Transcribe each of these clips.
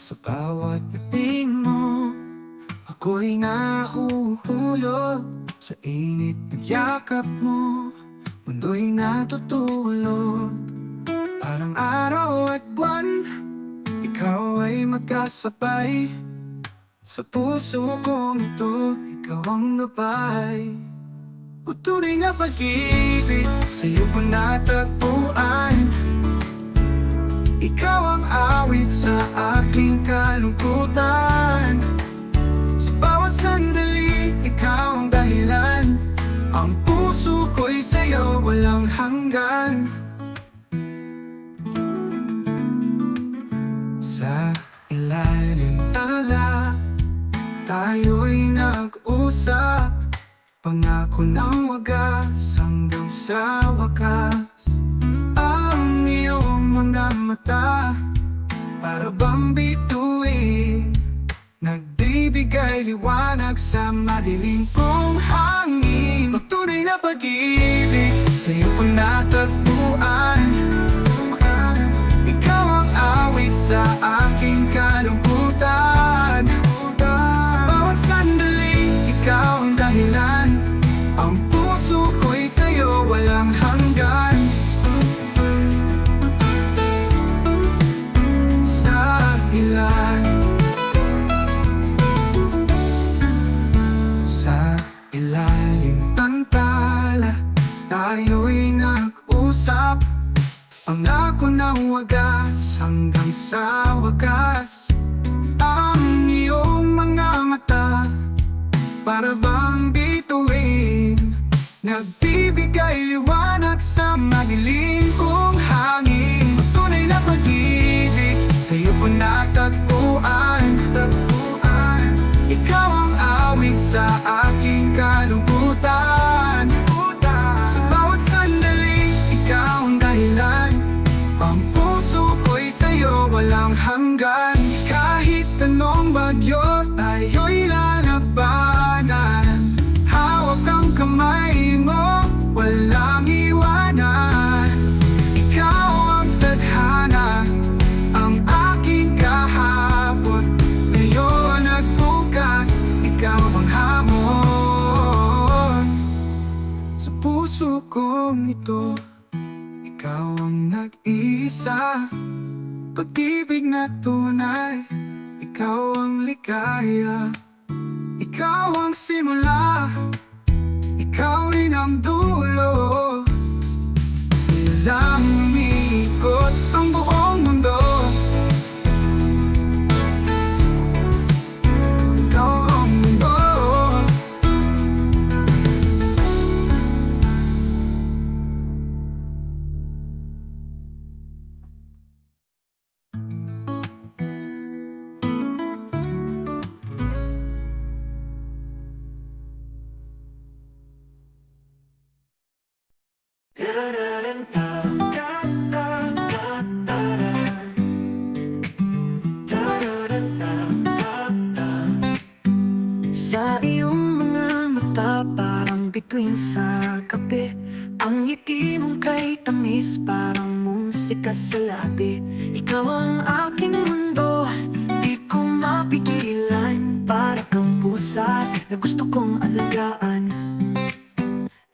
Sa bawat piting mo, ako'y nahuhulog. Sa init ng yakap mo, mundo'y natutulog. Parang araw at buwan, ikaw ay magkasabay. Sa puso kong ito, ikaw ang gabay. O tunay na pag-ibig, sa'yo ko natagpuan. Ikaw ang awit sa aking kalungkutan. Sa bawat sandali, ikaw ang dahilan. Ang puso ko'y sa'yo walang hanggan. Sa ilalim tala, tayo'y nag-usap. Pangako ng wagas hanggang sa wakas. Ang iyong mga mata, para bang bituin, nagbibigay liwanag sa madilim kong hangin. Ang tunay na pag-ibig, sa'yo ko natagpuan. Ikaw ang awit sa aking kalungkutan. Sa bawat sandali, ikaw ang dahilan. Ang puso ko'y sa'yo walang hanggan. Sa ilalim ng tala, tayo'y nag-usap. Pangako ng wagas hanggang sa wakas. Ang iyong mga mata, para bang bituin, nagbibigay liwanag sa madilim kong hangin. Tunay na pag-ibig, sa'yo ko natagpuan. Ikaw ang awit sa aking kalungkutan. Sa bawat sandali, ikaw ang dahilan. Ang puso ko'y sa'yo walang hanggan. Kahit anong bagyo, tayo'y lalabanan. Hawak ang kamay mo, walang iwanan. Ikaw ang tadhana, ang aking kahapon. Ngayon at bukas, ikaw ang hamon. Sa puso kong ito, ikaw ang nag-iisa. Pag-ibig na tunay, ikaw ang ligaya. Ikaw ang simula, ikaw rin ang dulo. Sa'yo lang umiikot ang buong mundo. Ikaw ang mundo. Sa iyong mga mata, parang bituin sa kape. Ang ngiti mong kay tamis, parang musika sa labi. Ikaw ang aking mundo, di ko mapigilan. Para kang pusa na gusto kong alagaan.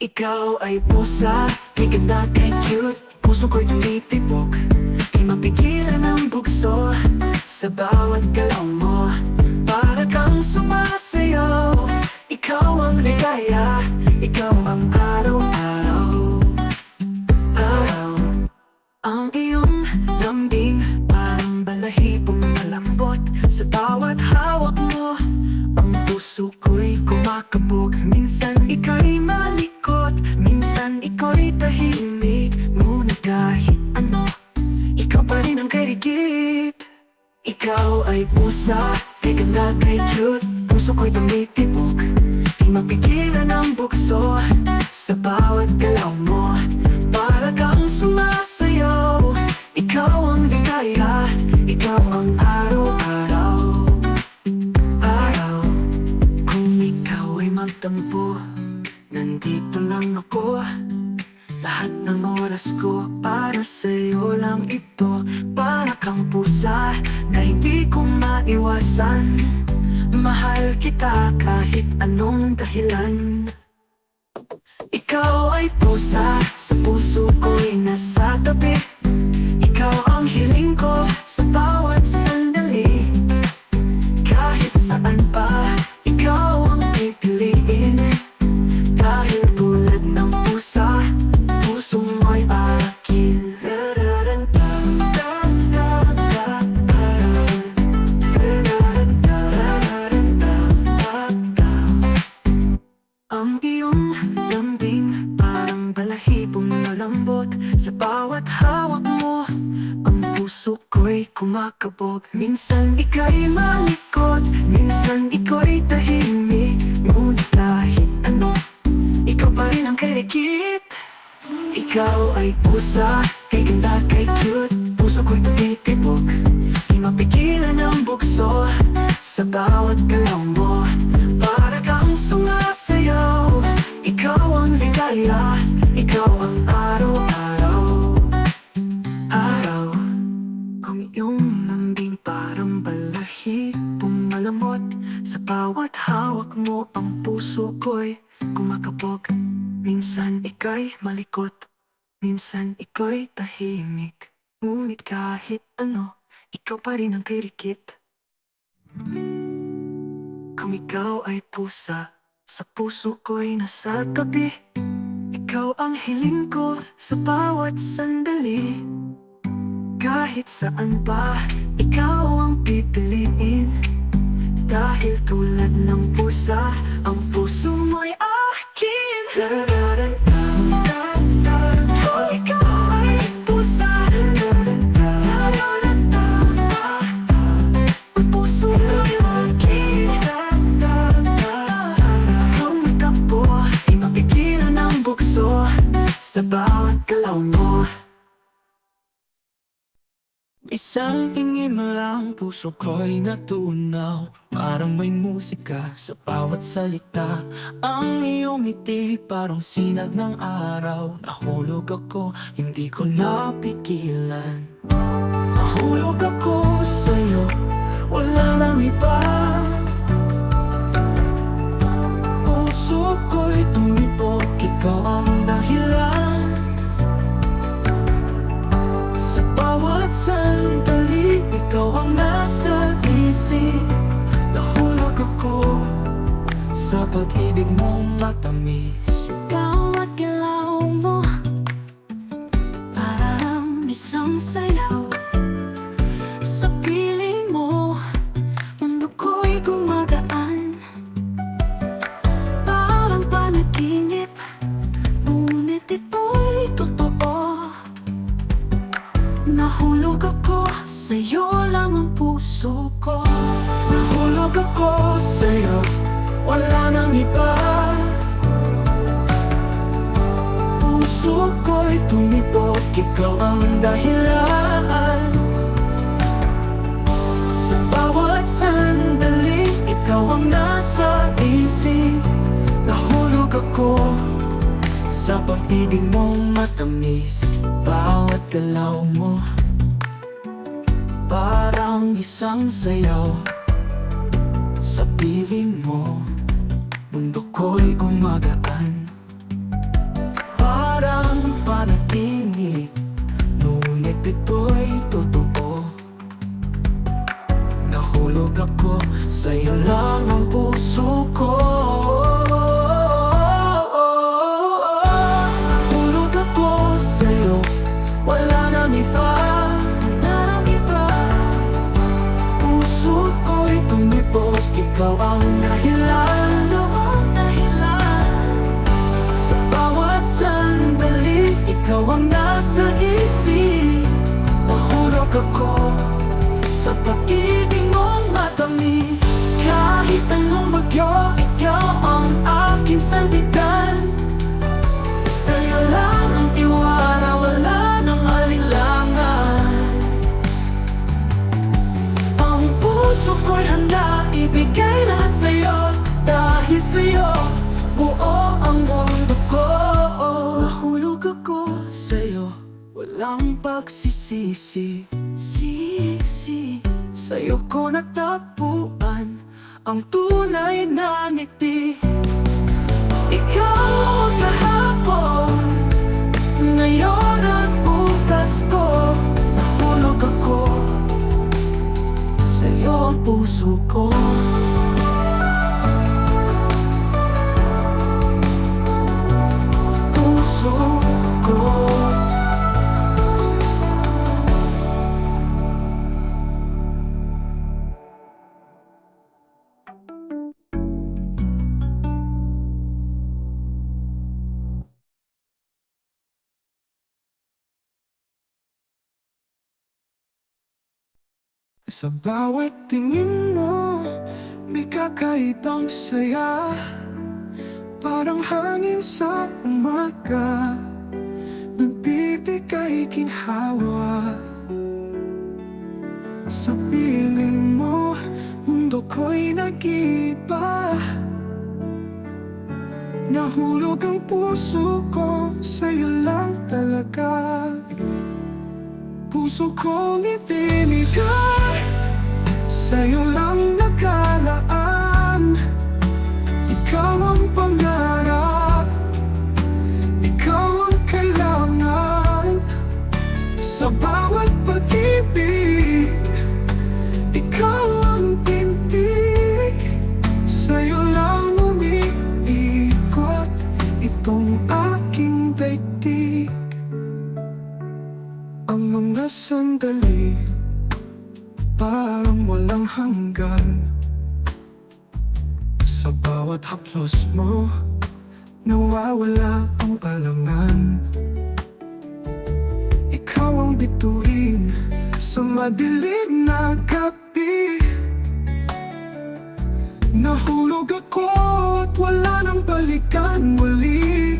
Ikaw ay pusa, kay ganda, kay cute. Puso ko'y tumitibok, di mapigilan ang bugso. Sa bawat galaw mo, para kang sumasayaw. Ikaw ang ligaya, ikaw ang araw-araw. Araw, ang iyong lambing, parang balahibong malambot. Sa bawat hawak mo, ang puso ko'y kumakabog. Minsan ika'y malikot, minsan ika'y tahimik. Ngunit kahit ano, ikaw pa rin ang kaigit. Ikaw ay pusa, kay ganda, kay cute. Puso ko'y tumitibok, di mapigilan ang bukso. Sa bawat galaw mo, para kang sumasayaw. Ikaw ang ligaya, ikaw ang araw-araw. Araw, kung ikaw ay magtampo, nandito lang ako. Lahat ng oras ko para sa'yo lang ito. Para kang pusa na hindi ko maiwasan. Mahal kita kahit anong dahilan. Ikaw ay pusa, sa puso ko'y nasa tabi. Ikaw ang hiling ko sa bawat sandali. Kahit saan pa, ikaw ang pipiliin. Dahil tulad ng pusa, puso mo'y akin. Ang iyong lambing parang balahibong malambot. Sa bawat hawak mo, ang puso ko'y kumakabog. Minsan ika'y malikot, minsan ika'y tahimik. Ngunit kahit ano, ikaw pa rin ang kirikit. Ikaw ay pusa, kay ganda, kay cute. Puso ko'y tumitibok, di mapigilan ang bukso. Sa bawat galaw mo, para kang sumasayaw. Ikaw ang ligaya, ikaw ang araw-araw. Araw, ang iyong lambing parang balahibong malamot. Sa bawat hawak mo, ang puso ko'y kumakabog. Minsan ika'y malikot, minsan ika'y tahimik. Ngunit kahit ano, ikaw pa rin ang kirikit. Kung ikaw ay pusa, sa puso ko'y nasa tabi. Ikaw ang hiling ko sa bawat sandali. Kahit saan pa, ikaw ang pipiliin. Dahil tulad ng pusa, ang puso mo'y akin. Ikaw ay pusa, ang puso mo'y akin. Tumatakbo, di mapigilan ang bukso. Sa bawat galaw mo, isang tingin mo lang, puso ko'y natunaw. Parang may musika sa bawat salita. Ang iyong ngiti parang sinag ng araw. Nahulog ako, hindi ko napigilan. Nahulog ako sa'yo, wala nang iba. Puso ko'y tumibok, ikaw ang dahilan. Sa bawat sandali, ikaw ang nasa isip. Nahulog ako sa pag-ibig mong matamis. Bawat galaw mo, parang isang sayaw. Sa piling mo, mundo ko'y gumagaan. Parang panaginip, ngunit ito'y totoo. Nahulog ako, sa'yo lang ang puso ko. Nahulog ako sa'yo, wala nang iba. Puso ko'y tumibok, ikaw ang dahilan. Sa bawat sandali, ikaw ang nasa isip. Nahulog ako sa pag-ibig mong matamis. Bawat galaw mo, parang isang sayaw. Sa piling mo, mundo ko'y gumagaan. Parang panaginip, ngunit ito'y totoo. Nahulog ako, sa'yo lang ang puso ko. Nahulog ako sa'yo, wala nang iba. Puso ko'y tumibok, ikaw ang dahilan. Sa bawat sandali, ikaw ang nasa isip. Nahulog ako sa pag-ibig mong matamis. Kahit anong bagyo, ikaw ang aking sandigan. Sa'yo lang ang tiwala, wala nang alinlangan. Ang puso ko'y handa, ibigay lahat sa'yo. Dahil sa'yo, buo ang mundo ko. Nahulog ako sa'yo, walang pagsisisi. Sa'yo ko natagpuan ang tunay na ngiti. Ikaw ang kahapon, ngayon ang bukas ko. Nahulog ako, sa'yo ang puso ko. Puso ko. Sa bawat tingin mo, may kakaibang saya. Parang hangin sa umaga, nagbibigay ginhawa. Sa piling mo, mundo ko'y nag-iba. Nahulog ang puso ko, sa'yo lang talaga. Puso kong ibinigay, sa'yo lang nagkalaan. Ikaw ang pangarap, ikaw ang kailangan. Sa bawat pag-ibig, ikaw ang tindig. Sa'yo lang umiikot itong aking daigdig. Ang mga sandali parang walang hanggan. Sa bawat haplos mo, nawawala ang alangan. Ikaw ang bituin sa madilim na gabi. Nahulog ako at wala nang balikan muli.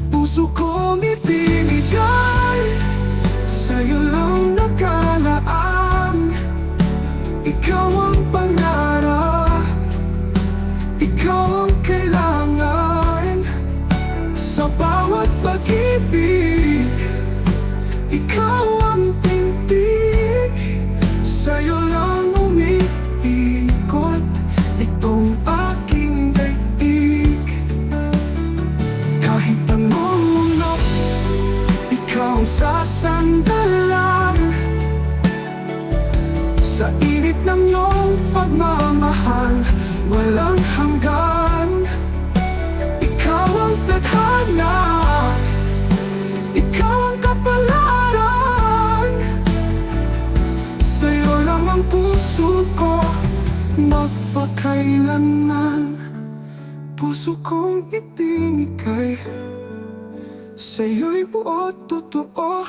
Puso kong ibinigay, sa'yo lang nagkalaan. Ikaw ang pangarap, ikaw ang kailangan. Sa bawat pag-ibig, ikaw ang tindig. Sa'yo lang umiikot itong aking daigdig. Kahit anong mundo, ikaw ang sasandalan. Sa init ng iyong pagmamahal, walang hanggan. Ikaw ang tadhana, ikaw ang kapalaran. Sa'yo lang ang puso ko magpakailanman. Puso kong ibinigay, sa'yo'y buot totoo,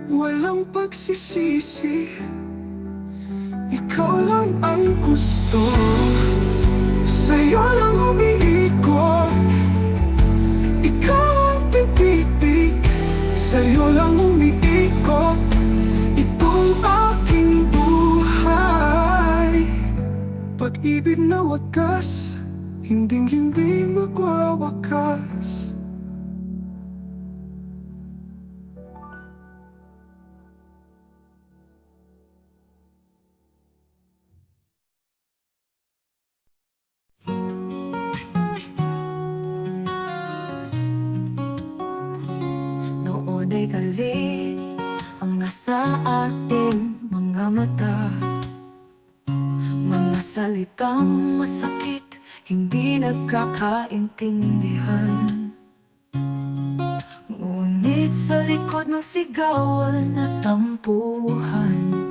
walang pagsisisi. Ikaw lang ang gusto, sa'yo lang umiikot. Ikaw ang pipipig, sa'yo lang umiikot itong aking buhay. Pag-ibig na wagas, hinding-hindi magwawakas. Noon ay galit ang nasa ating mga mata. Mga salitang masakit, hindi nagkakaintindihan. Ngunit sa likod ng sigawan at tampuhan,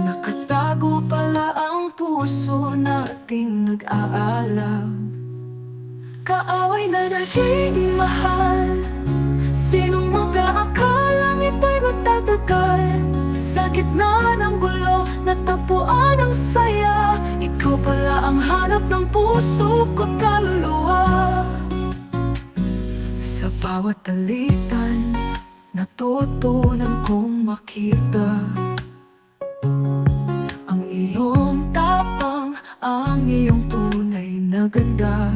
nakatago pala ang puso nating nag-aalam. Kaaway na naging mahal, sinong mag-aakalang ito'y magtatagal? Sa gitna ng gulo, natapuan ang saya. Ikaw pala ang hanap ng puso ko, kaluluwa. Sa bawat alitan, natutunan kong makita ang iyong tapang, ang iyong tunay na ganda.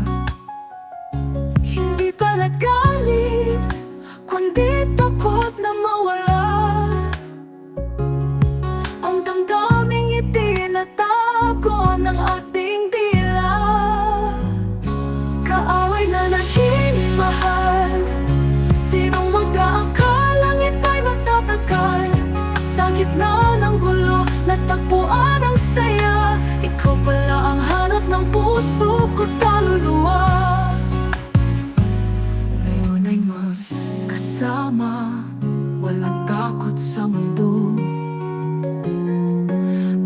Hindi pala galit, kundi takot na mawala. magkasama, walang takot sa mundo.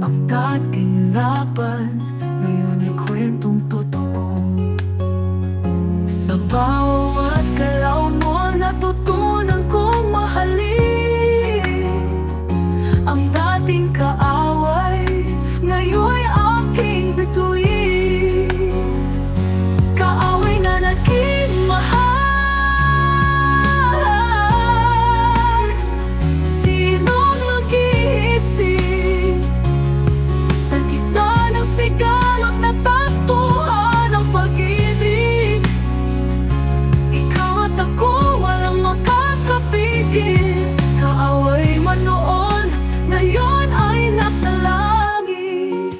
Ang dating laban, ngayon ay kwentong totoo. Sa bawat galaw mo, natutunan kong mahalin. Ang dating kaaway, ngayon'y aking bituin. Kaaway na naging mahal. Sinong mag-iisip sa gitna ng sigal at natagpuan ang pag-ibig? Ikaw at ako, walang makakapigil. Kaaway man noon, ngayon ay nasa langit.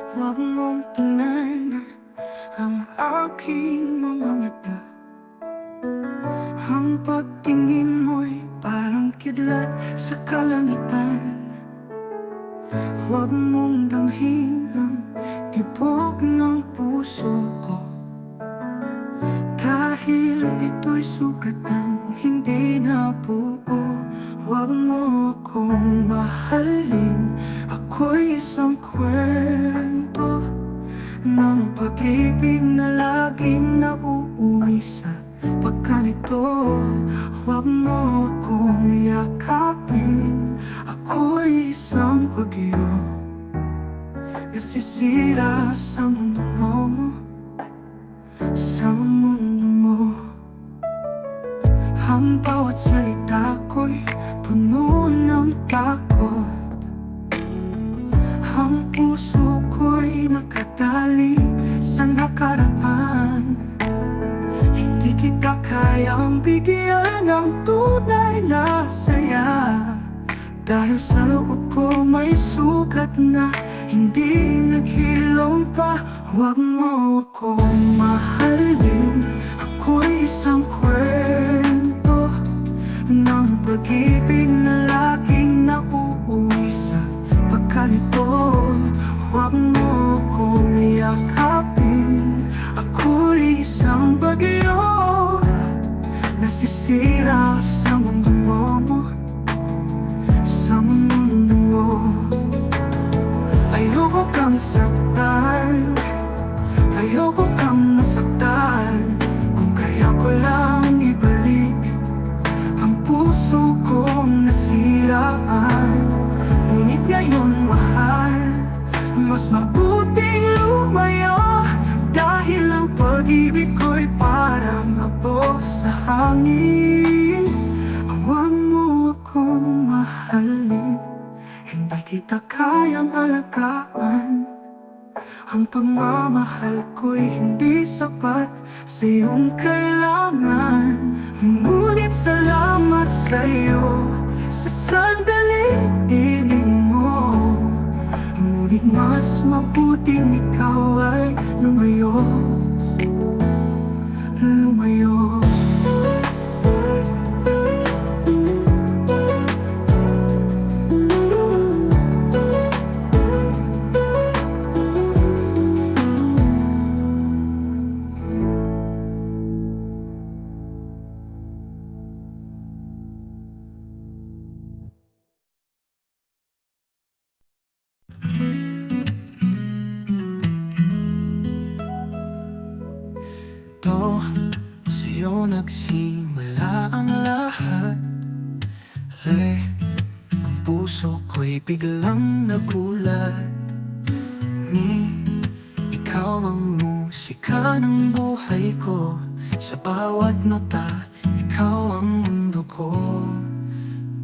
Huwag mong tingnan ang aking mga mata. Ang pagtingin mo'y parang kidlat sa kalangitan. Huwag mong damhin ang tibok ng puso ko, dahil ito'y sukatan, hindi na buo. Huwag mo akong mahalin, ako'y isang kwento ng pag-ibig na laging nauuwi sa pagkanito. Huwag mo akong yakapin, ako'y isang bagyo nasisira sa mundo mo, sa mundo mo. Ang bawat salita ko'y puno ng takot. Ang puso ko'y nakadali sa nakaraan. Hindi kita kayang bigyan ng tunay na saya, dahil sa loob ko may sugat na hindi naghilom pa. Huwag mo akong mahalin, ako'y isang kwento ng pag-ibig na laging nauuwi sa pagkalito. Huwag mo akong yakapin, ako'y isang bagyo nasisira sa mundo mo, sa mundo mo. Ayoko kang saktan, ayoko kang nasaktan. Kung kaya ko lang ibalik ang puso kong nasiraan. Ngunit ngayon mahal, mas mabuting lumayo, dahil ang pag-ibig ko'y parang abo sa hangin. Huwag mo akong mahalin, hindi kita kayang alagaan. Ang pagmamahal ko'y hindi sapat sa iyong kailangan. Ngunit salamat sa'yo sa sandaling ibig mo. Ngunit mas mabuting ikaw ay lumayo, lumayo. Ito, sa'yo nagsimula ang lahat. Ang puso ko'y biglang nagulat. Ikaw ang musika ng buhay ko. Sa bawat nota, ikaw ang mundo ko.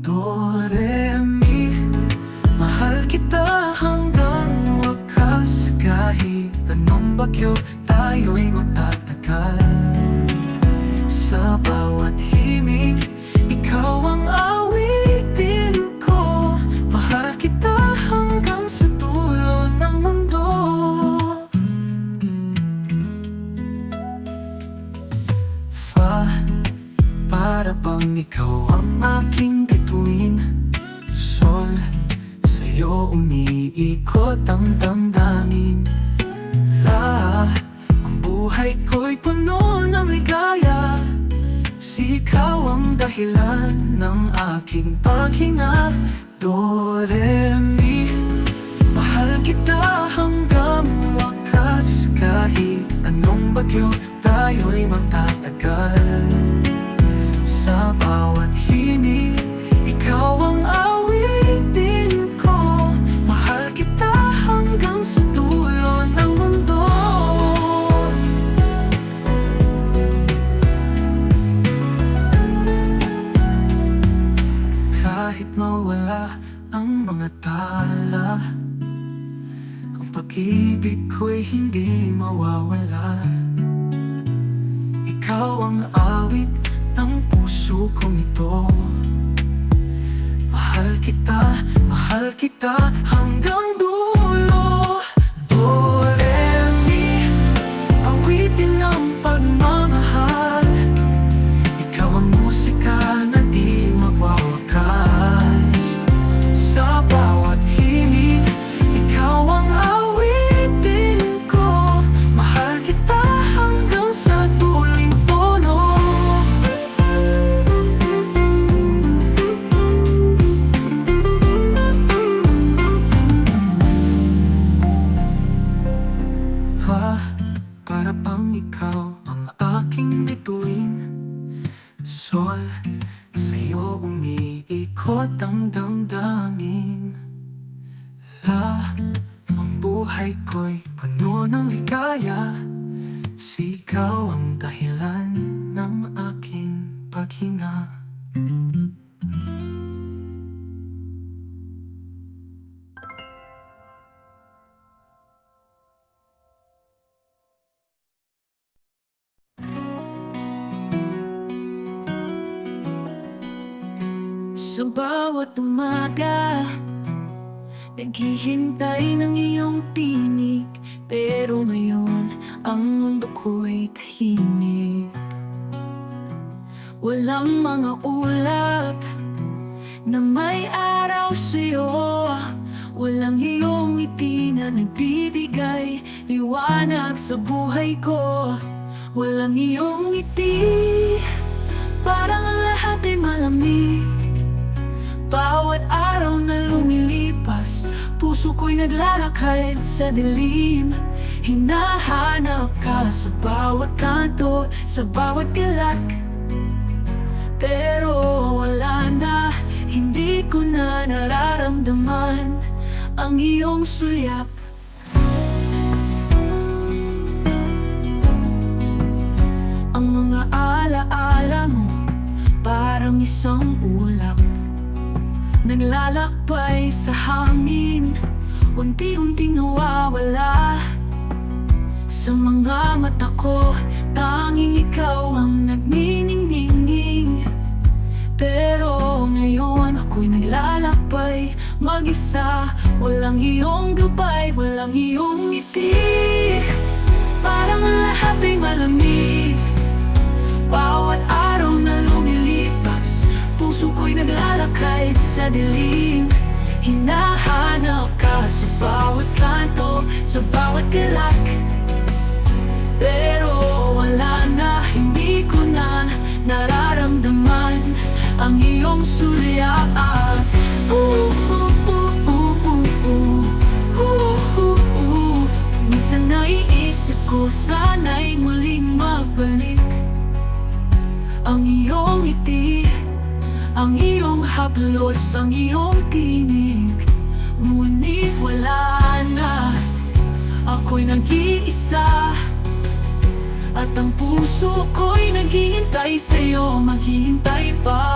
Do, re, mi, mahal kita hanggang wakas. Kahit anong bagyo, tayo'y magtatagal. Sa bawat himig, ikaw ang awitin ko. Mahal kita hanggang sa dulo. sa'yo umiikot ang damdamin. Ang buhay ko'y puno ng ligaya. Ikaw ang dahilan ng aking paghinga. Do, re, mi. Mahal kita hanggang wakas. Kahit anong bagyo tayo'y magtatagal. Sa bawat himig, ikaw ang awitin ko. Mahal kita hanggang sa dulo ng mundo. Kahit mawala ang mga tala, ang pag-ibig ko'y hindi mawawala. Ikaw ang awit ng puso kong ito. Mahal kita hanggang dulo. Do, re, mi. Awitin ng pagmamahal. Ikaw ang musika na di magwawakas. Sa bawat himig, ikaw ang awitin ko. Mahal kita hanggang sa duling puno. Para pang ikaw ang aking bituin. Sol, sa'yo umiikot ang damdamin. Ang buhay ko'y puno ng ligaya. Ikaw ang dahilan ng aking paghinga. Sa bawat umaga, naghihintay ng iyong tinig. Pero ngayon, ang mundo ko'y tahimik. Walang mga ulap na may araw sa'yo. Walang iyong ngiti na nagbibigay liwanag sa buhay ko. Walang iyong ngiti, parang ang lahat ay malamig. Bawat araw na lumilipas, puso ko'y naglalakad sa dilim. Hinahanap ka sa bawat kanto, sa bawat galak. Pero wala na, hindi ko na nararamdaman ang iyong sulyap. Ang mga alaala mo, parang isang ulap, naglalakbay sa hangin, unti-unting nawawala. Sa mga mata ko, tanging ikaw ang nagniningning. Pero ngayon ako'y naglalakbay mag-isa. Walang iyong gabay, walang iyong ngiti. Parang ang lahat ay malamig. Bawat araw na lumilipas, puso ko'y naglalakad sa dilim. Hinahanap ka sa bawat kanto, sa bawat galak. Pero wala na, hindi ko na nararamdaman ang iyong sulyap. Minsan naiisip ko, sana'y muling magbalik ang iyong ngiti, ang iyong haplos, ang iyong tinig. Ngunit wala na, ako'y nag-iisa. At ang puso ko'y naghihintay sa'yo, maghihintay pa.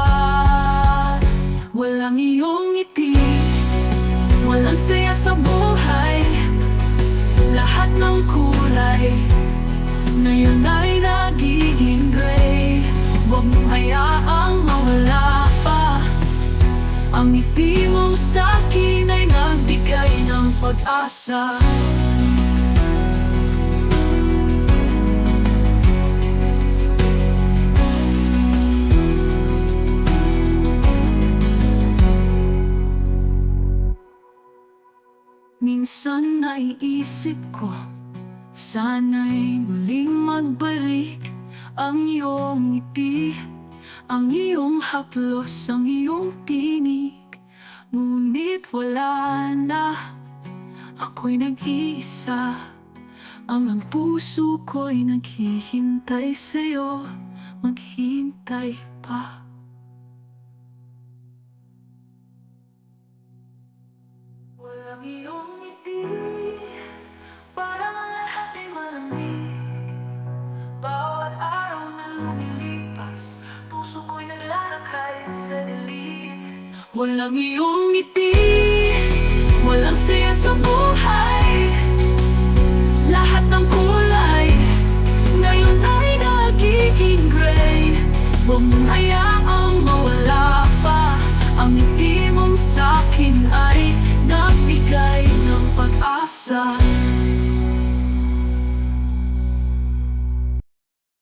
Walang iyong ngiti, walang saya sa buhay. Lahat ng kulay ngayon ay nagiging gray. Huwag mong hayaang mawala pa. Ang ngiti mo sa'kin ay nagbigay ng pag-asa. Minsan naiisip ko, sana'y muling magbalik ang iyong ngiti, ang iyong haplos, ang iyong tinig. Ngunit wala na, ako'y nag-iisa. Ang puso ko'y naghihintay sa'yo, maghintay pa. Walang iyong ngiti, parang ang lahat ay malamig. Bawat araw na lumilipas, puso ko'y naglalakay sa dilim. Walang iyong ngiti, walang saya sa buhay. Lahat ng